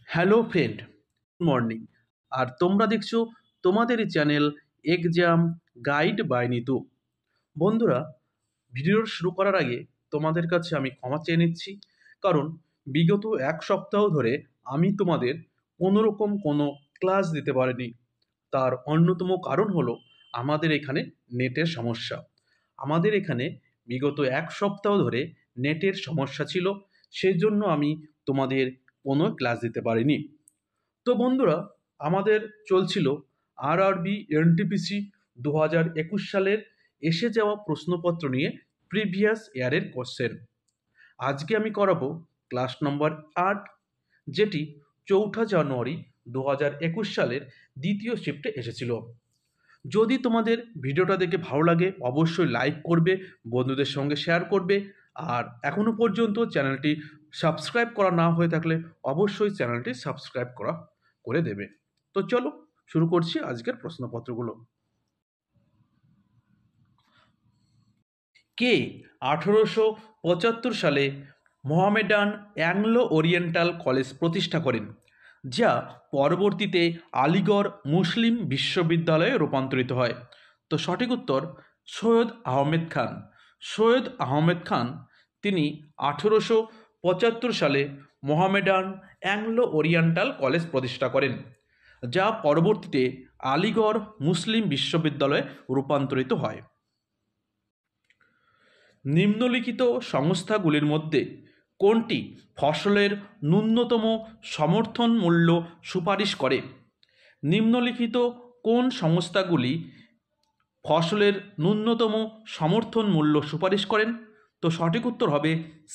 Hello friend, good morning. আর তোমরা দেখছো তোমাদেরই channel exam guide by Nitu. বন্ধুরা, ভিডিও শুরু করার আগে তোমাদের কাছে আমি ক্ষমা চেয়ে নিচ্ছি, কারণ বিগত এক সপ্তাহ ধরে আমি তোমাদের কোনোরকম কোনো ক্লাস দিতে পারিনি। তার অন্যতম কারণ হলো আমাদের এখানে নেটের সমস্যা। আমাদের এখানে বিগত এক সপ্তাহ ধরে নেটের সমস্যা ছিল, সেজন্য আমি তোমাদের কোনো ক্লাস দিতে পারিনি। তো বন্ধুরা, আমাদের চলছিল আরআরবি এনটিপিসি 2021 সালের এসে যাওয়া প্রশ্নপত্র নিয়ে প্রিভিয়াস ইয়ারের কোশ্চেন। আজকে আমি করাবো ক্লাস নম্বর 8, যেটি 4 জানুয়ারি 2021 সালের দ্বিতীয় শিফটে এসেছিল। যদি তোমাদের ভিডিওটা দেখে ভালো লাগে অবশ্যই লাইক করবে, বন্ধুদের সঙ্গে শেয়ার করবে, আর এখনও পর্যন্ত চ্যানেলটি সাবস্ক্রাইব করা না হয়ে থাকলে অবশ্যই চ্যানেলটি সাবস্ক্রাইব করে দেবে। তো চলো শুরু করছি আজকের প্রশ্নপত্রগুলো। কে 1875 সালে মোহামেডান অ্যাংলো ওরিয়েন্টাল কলেজ প্রতিষ্ঠা করেন, যা পরবর্তীতে আলিগড় মুসলিম বিশ্ববিদ্যালয়ে রূপান্তরিত হয়? তো সঠিক উত্তর সৈয়দ আহমেদ খান। সৈয়দ আহমেদ খান তিনি 1875 সালে মোহামেডান অ্যাংলো ওরিয়েন্টাল কলেজ প্রতিষ্ঠা করেন, যা পরবর্তীতে আলিগড় মুসলিম বিশ্ববিদ্যালয়ে রূপান্তরিত হয়। নিম্নলিখিত সংস্থাগুলির মধ্যে কোনটি ফসলের ন্যূনতম সমর্থন মূল্য সুপারিশ করে? নিম্নলিখিত কোন সংস্থাগুলি ফসলের ন্যূনতম সমর্থন মূল্য সুপারিশ করেন? তো সঠিক উত্তর হবে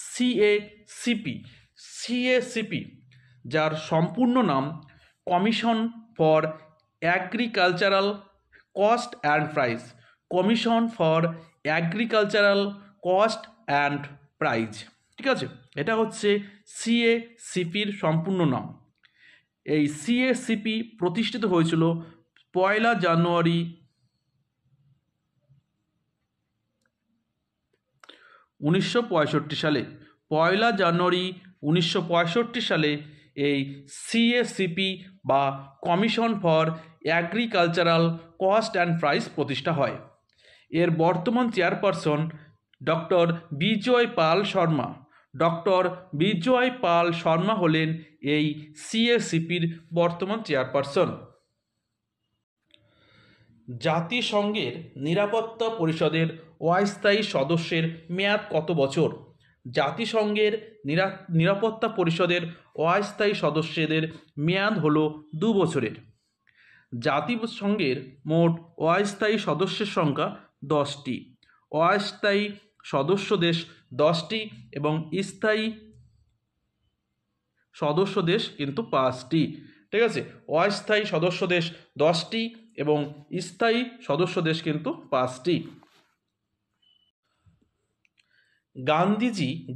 সিএসিপি। সিএসিপি, যার সম্পূর্ণ নাম commission for agricultural cost and price. Commission for agricultural cost and prize, ঠিক আছে? এটা হচ্ছে সিএসিপির সম্পূর্ণ নাম। এই সিএসিপি প্রতিষ্ঠিত হয়েছিল 1 জানুয়ারি 1965 সালে। 1 জানুয়ারি 1965 সালে এই সিএসিপি বা commission for agricultural cost and price প্রতিষ্ঠা হয়। এর বর্তমান চেয়ারপারসন ডক্টর বিজয় পাল শর্মা। ডক্টর বিজয় পাল শর্মা হলেন এই সিএসিপির বর্তমান চেয়ারপারসন। জাতিসংঘের নিরাপত্তা পরিষদের অস্থায়ী সদস্যের মেয়াদ কত বছর? জাতিসংঘের নিরাপত্তা পরিষদের অস্থায়ী সদস্যদের মেয়াদ হলো 2 বছরের। জাতিসংঘের মোট অস্থায়ী সদস্যের সংখ্যা 10টি। অস্থায়ী সদস্য দেশ 10টি এবং স্থায়ী সদস্য দেশ কিন্তু 5টি, ঠিক আছে? অস্থায়ী সদস্য দেশ 10টি এবং স্থায়ী সদস্য দেশ কিন্তু 5টি।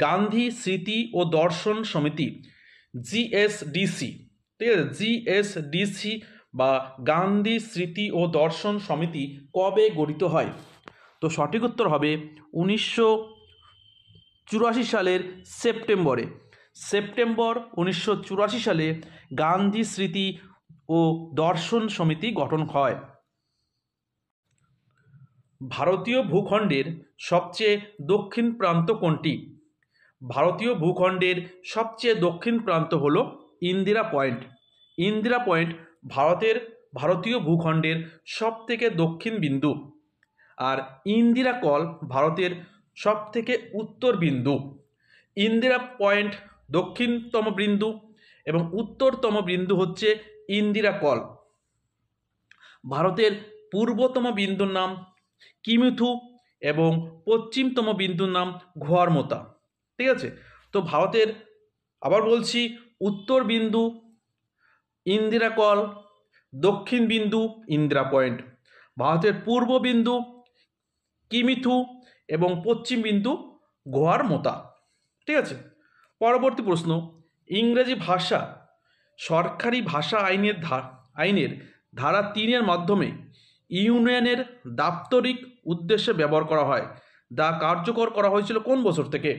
গান্ধী স্মৃতি ও দর্শন সমিতি, জিএসডিসি, ঠিক আছে? জিএসডিসি বা গান্ধী স্মৃতি ও দর্শন সমিতি কবে গঠিত হয়? তো সঠিক উত্তর হবে 1984 সালের সেপ্টেম্বর 1984 সালে গান্ধী স্মৃতি ও দর্শন সমিতি গঠন হয়। ভারতীয় ভূখণ্ডের সবচেয়ে দক্ষিণ প্রান্ত কোনটি? ভারতীয় ভূখণ্ডের সবচেয়ে দক্ষিণ প্রান্ত হলো ইন্দিরা পয়েন্ট। ইন্দিরা পয়েন্ট ভারতীয় ভূখণ্ডের সবথেকে দক্ষিণ বিন্দু, আর ইন্দিরা কল ভারতের সবথেকে উত্তর বিন্দু। ইন্দিরা পয়েন্ট দক্ষিণতম বিন্দু এবং উত্তরতম বিন্দু হচ্ছে ইন্দিরা কল। ভারতের পূর্বতম বিন্দুর নাম কিমিথু এবং পশ্চিমতম বিন্দুর নাম ঘোয়ারমোতা, ঠিক আছে? তো ভারতের, আবার বলছি, উত্তর বিন্দু ইন্দিরা কল, দক্ষিণ বিন্দু ইন্দিরা পয়েন্ট। ভারতের পূর্ব বিন্দু কিমিথু এবং পশ্চিম বিন্দু ঘোয়ারমোতা, ঠিক আছে? পরবর্তী প্রশ্ন, ইংরেজি ভাষা সরকারি ভাষা আইনের ধারা 3-এর মাধ্যমে ইউনিয়নের দাপ্তরিক উদ্দেশ্যে ব্যবহার করা হয়, যা কার্যকর করা হয়েছিল কোন বছর থেকে?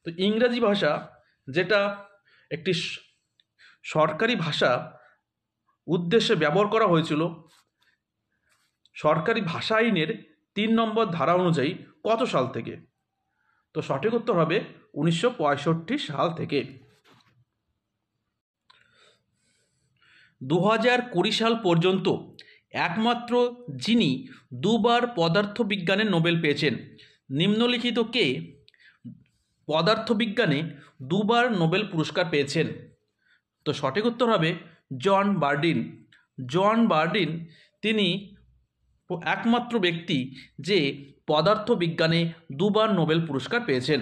তো ইংরেজি ভাষা, যেটা একটি সরকারি ভাষা উদ্দেশ্যে ব্যবহার করা হয়েছিল সরকারি ভাষা আইনের 3 নম্বর ধারা অনুযায়ী কত সাল থেকে? তো সঠিক উত্তর হবে 1965 সাল থেকে। 2020 সাল পর্যন্ত একমাত্র যিনি দুবার পদার্থবিজ্ঞানে নোবেল পেয়েছেন নিম্নলিখিত কে পদার্থবিজ্ঞানে দুবার নোবেল পুরস্কার পেয়েছেন? তো সঠিক উত্তর হবে জন বার্ডিন। জন বার্ডিন তিনি একমাত্র ব্যক্তি যে পদার্থবিজ্ঞানে দুবার নোবেল পুরস্কার পেয়েছেন।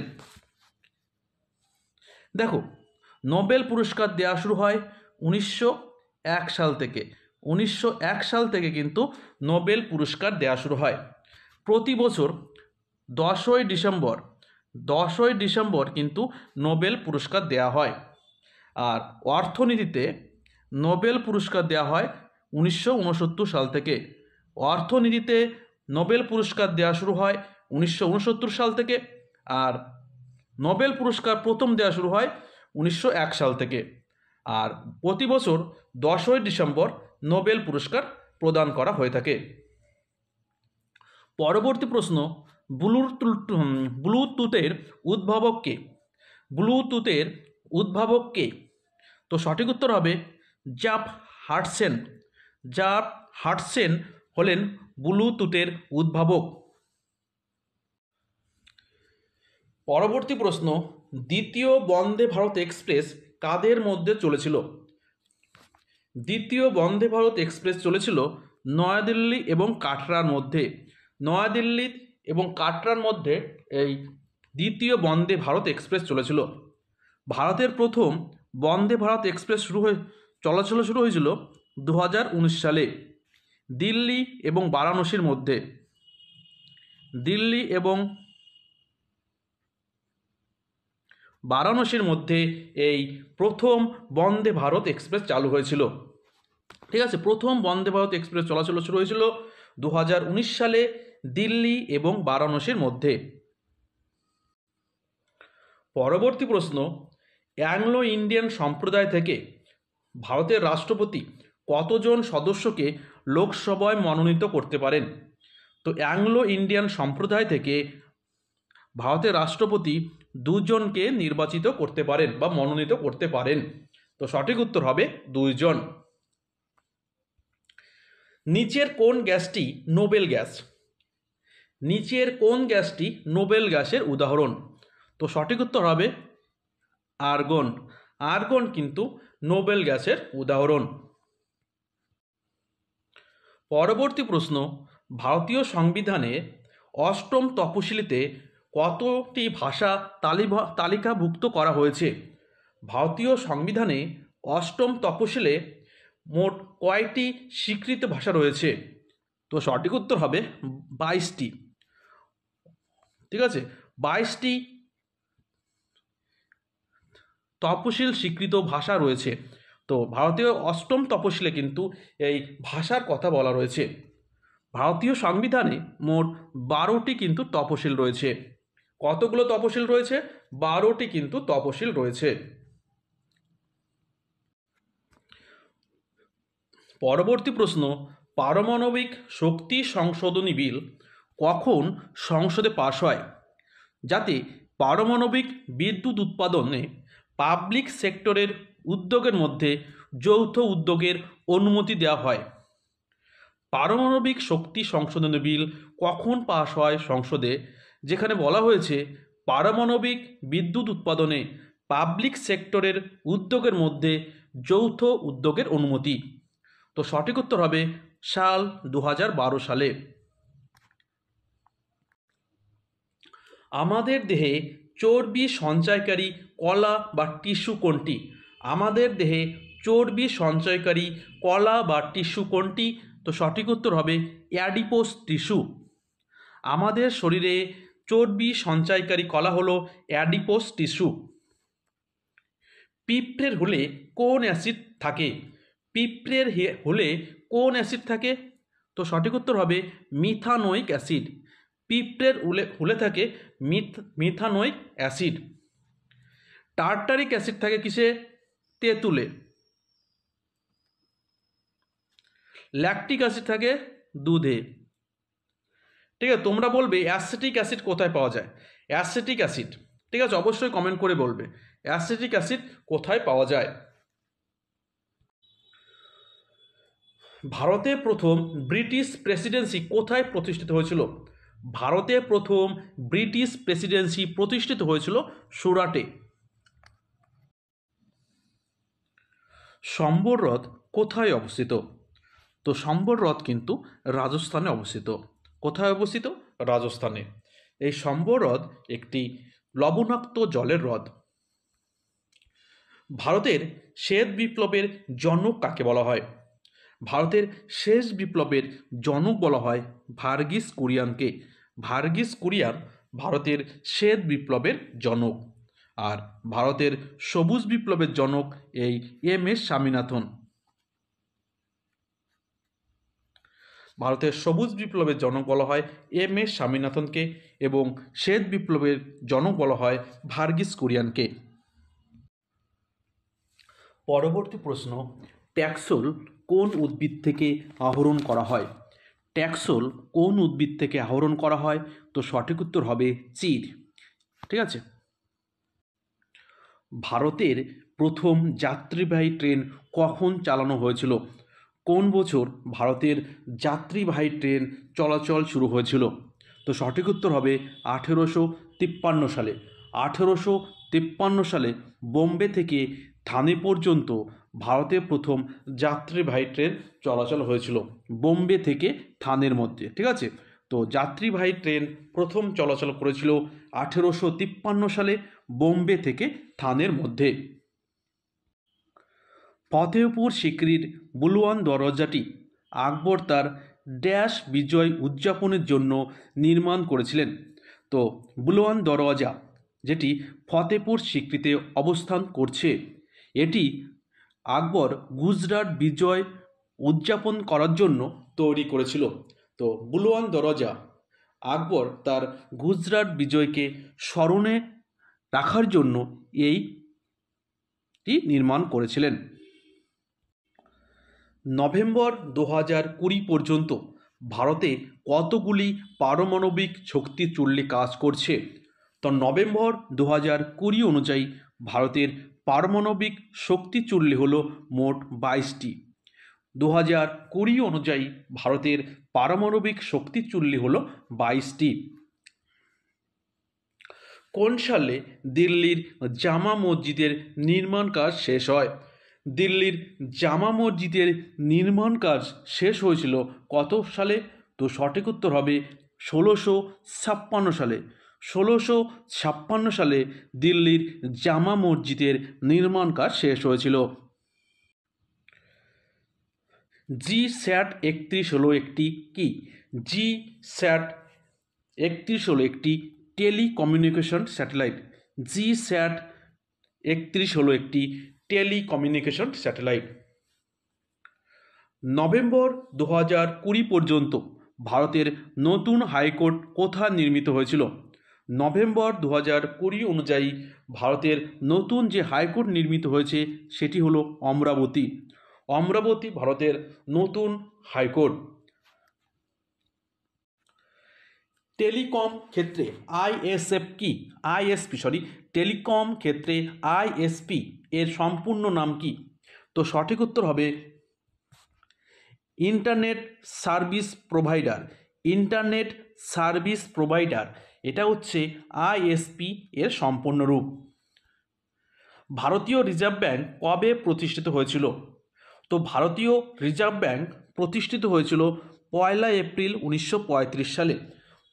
দেখো, নোবেল পুরস্কার দেওয়া শুরু হয় 1901 সাল থেকে। 1901 সাল থেকে কিন্তু নোবেল পুরস্কার দেওয়া শুরু হয়। প্রতি বছর 10ই ডিসেম্বর কিন্তু নোবেল পুরস্কার দেওয়া হয়। আর অর্থনীতিতে নোবেল পুরস্কার দেওয়া হয় 1969 সাল থেকে। অর্থনীতিতে নোবেল পুরস্কার দেওয়া শুরু হয় 1969 সাল থেকে। আর নোবেল পুরস্কার প্রথম দেওয়া শুরু হয় 1901 সাল থেকে। আর প্রতি বছর 10ই ডিসেম্বর নোবেল পুরস্কার প্রদান করা হয়ে থাকে। পরবর্তী প্রশ্ন, ব্লুটুথের উদ্ভাবক কে? ব্লুটুথের উদ্ভাবক কে? তো সঠিক উত্তর হবে জাফ হাডসন। জাফ হাডসন হলেন ব্লুটুথের উদ্ভাবক। পরবর্তী প্রশ্ন, দ্বিতীয় বন্দে ভারত এক্সপ্রেস কাদের মধ্যে চলেছিল? দ্বিতীয় বন্দে ভারত এক্সপ্রেস চলেছিল নয়াদিল্লি এবং কাটরার মধ্যে। নয়াদিল্লি এবং কাটরার মধ্যে এই দ্বিতীয় বন্দে ভারত এক্সপ্রেস চলেছিল। ভারতের প্রথম বন্দে ভারত এক্সপ্রেস চলাচল শুরু হয়েছিল 2019 সালে দিল্লি এবং বারাণসীর মধ্যে। দিল্লি এবং বারাণসীর মধ্যে এই প্রথম বন্দে ভারত এক্সপ্রেস চালু হয়েছিল। ঠিক আছে, প্রথম বন্দে ভারত এক্সপ্রেস চলাচল শুরু হয়েছিল 2019 সালে দিল্লি এবং বারাণসীর মধ্যে। পরবর্তী প্রশ্ন, অ্যাংলো ইন্ডিয়ান সম্প্রদায় থেকে ভারতের রাষ্ট্রপতি কতজন সদস্যকে লোকসভায় মনোনীত করতে পারেন? তো অ্যাংলো ইন্ডিয়ান সম্প্রদায় থেকে ভারতের রাষ্ট্রপতি 2 জনকে নির্বাচিত করতে পারেন বা মনোনীত করতে পারেন। তো সঠিক উত্তর হবে 2 জন। নিচের কোন গ্যাসটি নোবেল গ্যাস? নিচের কোন গ্যাসটি নোবেল গ্যাসের উদাহরণ? তো সঠিক উত্তর হবে আর্গন। আর্গন কিন্তু নোবেল গ্যাসের উদাহরণ। পরবর্তী প্রশ্ন, ভারতীয় সংবিধানে 8ম তফসিলিতে কতটি ভাষা তালিকাভুক্ত করা হয়েছে? ভারতীয় সংবিধানে 8ম তফসিলে মোট কয়টি স্বীকৃত ভাষা রয়েছে? তো সঠিক উত্তর হবে 22টি। ঠিক আছে, 22টি তফসিল স্বীকৃত ভাষা রয়েছে। তো ভারতীয় 8ম তফসিলে কিন্তু এই ভাষার কথা বলা রয়েছে। ভারতীয় সংবিধানে মোট 12টি কিন্তু তফসিল রয়েছে। কতগুলো তফসিল রয়েছে? 12টি কিন্তু তফসিল রয়েছে। পরবর্তী প্রশ্ন, পারমাণবিক শক্তি সংশোধনী বিল কখন সংসদে পাশ হয় যাতে পারমাণবিক বিদ্যুৎ উৎপাদনে পাবলিক সেক্টরের উদ্যোগের মধ্যে যৌথ উদ্যোগের অনুমতি দেওয়া হয়? পারমাণবিক শক্তি সংশোধনী বিল কখন পাশ হয় সংসদে, যেখানে বলা হয়েছে পারমাণবিক বিদ্যুৎ উৎপাদনে পাবলিক সেক্টরের উদ্যোগের মধ্যে যৌথ উদ্যোগের অনুমতি? তো সঠিক উত্তর হবে সাল 2012 সালে। আমাদের দেহে চর্বি সঞ্চয়কারী কলা বা টিস্যু কোনটি? আমাদের দেহে চর্বি সঞ্চয়কারী কলা বা টিস্যু কোনটি? তো সঠিক উত্তর হবে অ্যাডিপোস টিস্যু। আমাদের শরীরে চর্বি সঞ্চয়কারী কলা হলো অ্যাডিপোস টিস্যু। পিঁপড়ের হুলে কোন অ্যাসিড থাকে? পিঁপড়ের হুলে কোন অ্যাসিড থাকে? তো সঠিক উত্তর হবে মিথানোয়িক অ্যাসিড। পিঁপড়ের হুলে থাকে মিথানোয়িক অ্যাসিড। টার্টারিক অ্যাসিড থাকে কিসে? তেঁতুলে। ল্যাকটিক অ্যাসিড থাকে দুধে। ঠিক আছে, তোমরা বলবে অ্যাসিটিক অ্যাসিড কোথায় পাওয়া যায়। অ্যাসিটিক অ্যাসিড, ঠিক আছে, অবশ্যই কমেন্ট করে বলবে অ্যাসিটিক অ্যাসিড কোথায় পাওয়া যায়। ভারতে প্রথম ব্রিটিশ প্রেসিডেন্সি কোথায় প্রতিষ্ঠিত হয়েছিল। ভারতে প্রথম ব্রিটিশ প্রেসিডেন্সি প্রতিষ্ঠিত হয়েছিল সুরাটে। সম্বর হ্রদ কোথায় অবস্থিত। তো সম্বর হ্রদ কিন্তু রাজস্থানে অবস্থিত। কোথায় অবস্থিত? রাজস্থানে। এই সম্বর হ্রদ একটি লবণাক্ত জলের হ্রদ। ভারতের শ্বেত বিপ্লবের জনক কাকে বলা হয়। ভারতের শেষ বিপ্লবের জনক বলা হয় ভার্গিস কুরিয়ানকে। ভার্গিস কুরিয়ান ভারতের শ্বেত বিপ্লবের জনক। আর ভারতের সবুজ বিপ্লবের জনক এই এম.এস. স্বামীনাথন। ভারতের সবুজ বিপ্লবের জনক বলা হয় এম.এস. স্বামীনাথনকে এবং শ্বেত বিপ্লবের জনক বলা হয় ভার্গিস কুরিয়ানকে। পরবর্তী প্রশ্ন, ট্যাক্সোল কোন উদ্ভিদ থেকে আহরণ করা হয়। ট্যাক্সোল কোন উদ্ভিদ থেকে আহরণ করা হয়। তো সঠিক উত্তর হবে চির। ঠিক আছে। ভারতের প্রথম যাত্রীবাহী ট্রেন কখন চালানো হয়েছিল। কোন বছর ভারতের যাত্রীবাহী ট্রেন চলাচল শুরু হয়েছিল। তো সঠিক উত্তর হবে 1853 সালে। 1853 সালে বোম্বে থেকে থানে পর্যন্ত ভারতে প্রথম যাত্রীবাহী ট্রেন চলাচল হয়েছিল, বোম্বে থেকে থানের মধ্যে। ঠিক আছে, তো যাত্রীবাহী ট্রেন প্রথম চলাচল করেছিল 1853 সালে বোম্বে থেকে থানের মধ্যে। ফতেহপুর সিক্রির বুলওয়ান দরজাটি আকবর তার ড্যাশ বিজয় উদযাপনের জন্য নির্মাণ করেছিলেন। তো বুলওয়ান দরওয়াজা যেটি ফতেহপুর সিক্রিতে অবস্থান করছে, এটি আকবর গুজরাট বিজয় উদযাপন করার জন্য তৈরি করেছিল। তো বুলওয়ান দরওয়াজা আকবর তার গুজরাট বিজয়কে স্মরণে রাখার জন্য এইটি নির্মাণ করেছিলেন। নভেম্বর 2020 পর্যন্ত ভারতে কতগুলি পারমাণবিক শক্তি চুল্লি কাজ করছে। তো নভেম্বর 2020 অনুযায়ী ভারতের পারমাণবিক শক্তি চুল্লি হলো মোট 22টি। 2020 অনুযায়ী ভারতের পারমাণবিক শক্তি চুল্লি হলো 22টি। কোন সালে দিল্লির জামা মসজিদের নির্মাণ কাজ শেষ হয়। দিল্লির জামা মসজিদের নির্মাণ কাজ শেষ হয়েছিল কত সালে। তো সঠিক উত্তর হবে 1656 সালে। 1656 সালে দিল্লির জামা মসজিদের নির্মাণ কাজ শেষ হয়েছিল। GSAT-31 হলো একটি কি। GSAT-31 হলো একটি টেলিকমিউনিকেশন স্যাটেলাইট। GSAT-31 হলো একটি টেলিকমিউনিকেশন স্যাটেলাইট। নভেম্বর 2020 পর্যন্ত ভারতের নতুন হাইকোর্ট কোথায় নির্মিত হয়েছিল। নভেম্বর 2020 অনুযায়ী ভারতের নতুন যে হাইকোর্ট নির্মিত হয়েছে সেটি হলো অমরাবতী। অমরাবতী ভারতের নতুন হাইকোর্ট। টেলিকম ক্ষেত্রে টেলিকম ক্ষেত্রে আইএসপি এর সম্পূর্ণ নাম কি। তো সঠিক উত্তর হবে internet service provider. Internet service provider, এটা হচ্ছে আইএসপি এর সম্পূর্ণ রূপ। ভারতীয় রিজার্ভ ব্যাংক কবে প্রতিষ্ঠিত হয়েছিল। তো ভারতীয় রিজার্ভ ব্যাংক প্রতিষ্ঠিত হয়েছিল 1 এপ্রিল 1935 সালে।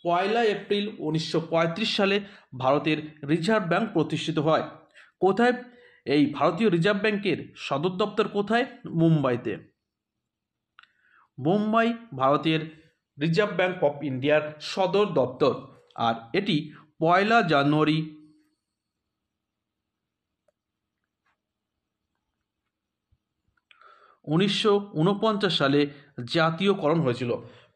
1 এপ্রিল 1935 সালে ভারতের রিজার্ভ ব্যাংক প্রতিষ্ঠিত হয়। কোথায় এই ভারতীয় রিজার্ভ ব্যাংকের সদর দপ্তর কোথায়? মুম্বাইতে। মুম্বাই ভারতের রিজার্ভ ব্যাংক অফ ইন্ডিয়ার সদর দপ্তর। আর এটি 1 জানুয়ারি 1949 সালে জাতীয়করণ হয়েছিল।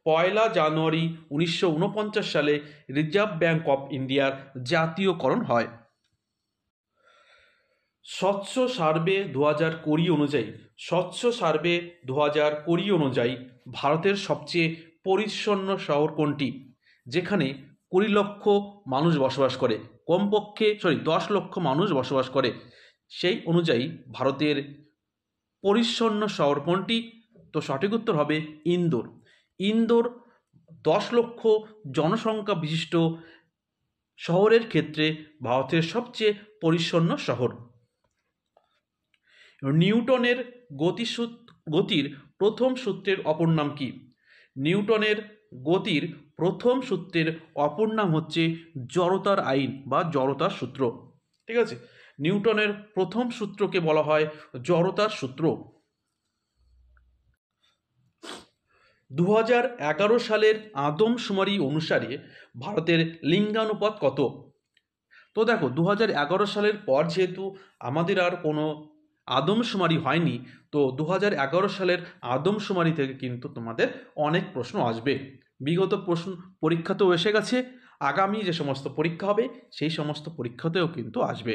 1 জানুয়ারি 1949 সালে রিজার্ভ ব্যাংক অফ ইন্ডিয়ার জাতীয়করণ হয়। স্বচ্ছ সার্ভে 2020 অনুযায়ী ভারতের সবচেয়ে পরিচ্ছন্ন শহর কোনটি, যেখানে 20 লক্ষ মানুষ বসবাস করে, কমপক্ষে 10 লক্ষ মানুষ বসবাস করে, সেই অনুযায়ী ভারতের পরিচ্ছন্ন শহর কোনটি? তো সঠিক উত্তর হবে ইন্দোর। ইন্দোর 10 লক্ষ জনসংখ্যা বিশিষ্ট শহরের ক্ষেত্রে ভারতের সবচেয়ে পরিচ্ছন্ন শহর। নিউটনের গতির প্রথম সূত্রের অপর নাম কি? নিউটনের গতির প্রথম সূত্রের অপর নাম হচ্ছে জড়তার আইন বা জড়তার সূত্র। ঠিক আছে, নিউটনের প্রথম সূত্রকে বলা হয় জড়তার সূত্র। 2011 সালের আদমশুমারি অনুসারে ভারতের লিঙ্গানুপাত কত? তো দেখো 2011 সালের পর যেহেতু আমাদের আর কোনো আদমশুমারি হয়নি, তো 2011 সালের আদমশুমারি থেকে কিন্তু তোমাদের অনেক প্রশ্ন আসবে। বিগত প্রশ্ন পরীক্ষাতেও এসে গেছে, আগামী যে সমস্ত পরীক্ষা হবে সেই সমস্ত পরীক্ষাতেও কিন্তু আসবে।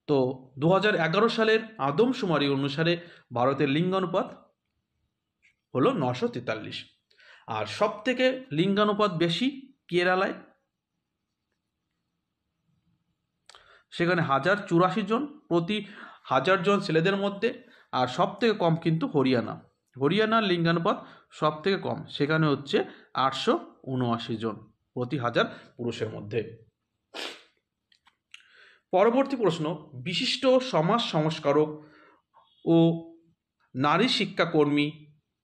তো 2011 সালের আদমশুমারি অনুসারে ভারতের লিঙ্গানুপাত হলো 943। আর সব থেকে লিঙ্গানুপাত বেশি কেরালায়, সেখানে 1084 জন প্রতি 1000 জন ছেলেদের মধ্যে। আর সব থেকে কম কিন্তু হরিয়ানার লিঙ্গানুপাত সব থেকে কম, সেখানে হচ্ছে 879 জন প্রতি 1000 পুরুষের মধ্যে। পরবর্তী প্রশ্ন, বিশিষ্ট সমাজ সংস্কারক ও নারী শিক্ষাকর্মী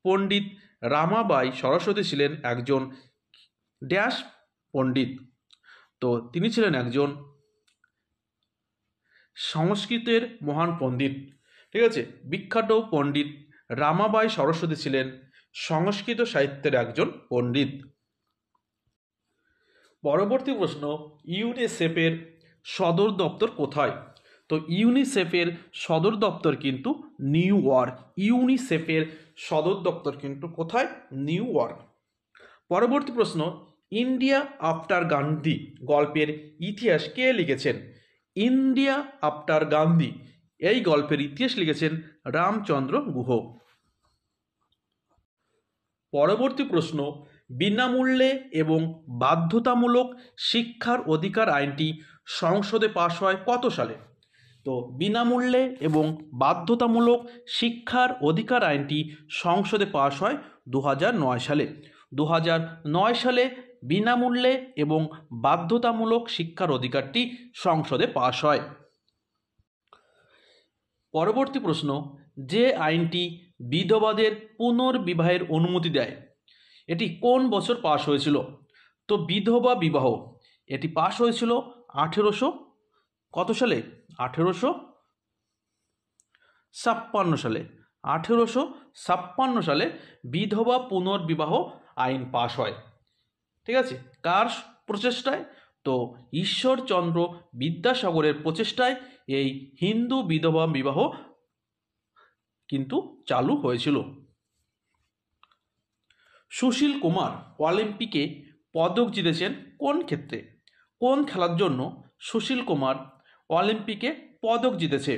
পণ্ডিত রামাবাঈ সরস্বতী ছিলেন একজন ড্যাশ পণ্ডিত। তো তিনি ছিলেন একজন সংস্কৃতের মহান পণ্ডিত। ঠিক আছে, বিখ্যাত পণ্ডিত রামাবাঈ সরস্বতী ছিলেন সংস্কৃত সাহিত্যের একজন পণ্ডিত। পরবর্তী প্রশ্ন, ইউনিসেফের সদর দপ্তর কোথায়? তো ইউনিসেফের সদর দপ্তর কিন্তু নিউ ইয়র্ক। ইউনিসেফের সদর দপ্তর কিন্তু কোথায়? New York. পরবর্তী প্রশ্ন, ইন্ডিয়া আফটার গান্ধী গল্পের ইতিহাস কে লিখেছেন? ইন্ডিয়া আফটার গান্ধী এই গল্পের ইতিহাস লিখেছেন রামচন্দ্র গুহ। পরবর্তী প্রশ্ন, বিনামূল্যে এবং বাধ্যতামূলক শিক্ষার অধিকার আইনটি সংসদে পাশ হয় কত সালে? তো বিনামূল্যে এবং বাধ্যতামূলক শিক্ষার অধিকার আইনটি সংসদে পাশ হয় 2009 সালে। 2009 সালে বিনামূল্যে এবং বাধ্যতামূলক শিক্ষার অধিকারটি সংসদে পাশ হয়। পরবর্তী প্রশ্ন, যে আইনটি বিধবাদের পুনর্বিবাহের অনুমতি দেয় এটি কোন বছর পাশ হয়েছিল? তো বিধবা বিবাহ এটি পাশ হয়েছিল 1800 কত সালে? 1856 সালে। 1856 সালে বিধবা পুনর্বিবাহ আইন পাশ হয়। ঠিক আছে, কার প্রচেষ্টায়? তো ঈশ্বরচন্দ্র বিদ্যাসাগরের প্রচেষ্টায় এই হিন্দু বিধবা বিবাহ কিন্তু চালু হয়েছিল। সুশীল কুমার অলিম্পিকে পদক জিতেছেন কোন ক্ষেত্রে? কোন খেলার জন্য সুশীল কুমার অলিম্পিকে পদক জিতেছে?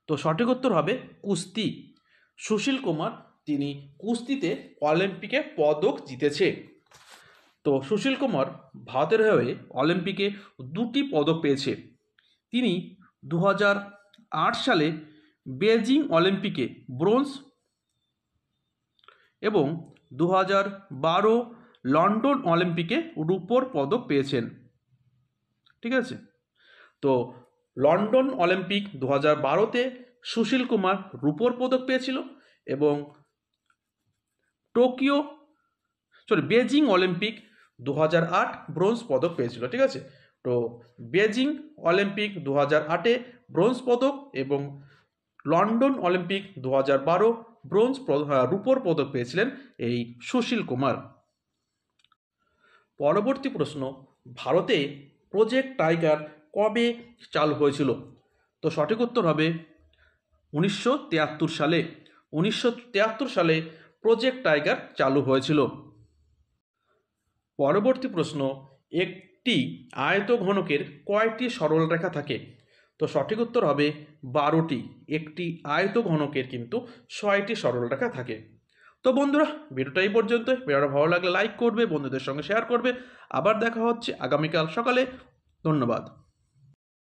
তো সঠিক উত্তর হবে কুস্তি। সুশীল কুমার তিনি কুস্তিতে অলিম্পিকে পদক জিতেছে। তো সুশীল কুমার ভারতের হয়ে অলিম্পিকে 2টি পদক পেয়েছে। তিনি 2008 সালে বেজিং অলিম্পিকে ব্রোঞ্জ এবং 2012 লন্ডন অলিম্পিকে রূপোর পদক পেয়েছেন। ঠিক আছে, তো লন্ডন অলিম্পিক 2012-তে সুশীল কুমার রূপোর পদক পেয়েছিল এবং বেজিং অলিম্পিক 2008 ব্রোঞ্জ পদক পেয়েছিল। ঠিক আছে, তো বেজিং অলিম্পিক 2008-এ ব্রোঞ্জ পদক এবং লন্ডন অলিম্পিক 2012 রূপোর পদক পেয়েছিলেন এই সুশীল কুমার। পরবর্তী প্রশ্ন, ভারতে প্রজেক্ট টাইগার কবে চালু হয়েছিল? তো সঠিক উত্তর হবে 1973 সালে। 1973 সালে প্রজেক্ট টাইগার চালু হয়েছিল। পরবর্তী প্রশ্ন, একটি আয়তঘনকের কয়টি সরলরেখা থাকে? তো সঠিক উত্তর হবে 12টি। একটি আয়তঘনকের কিন্তু 6টি সরলরেখা থাকে। তো বন্ধুরা, ভিডিওটা এই পর্যন্তই। ভিডিওটা ভালো লাগলে লাইক করবে, বন্ধুদের সঙ্গে শেয়ার করবে। আবার দেখা হচ্ছে আগামীকাল সকালে। ধন্যবাদ।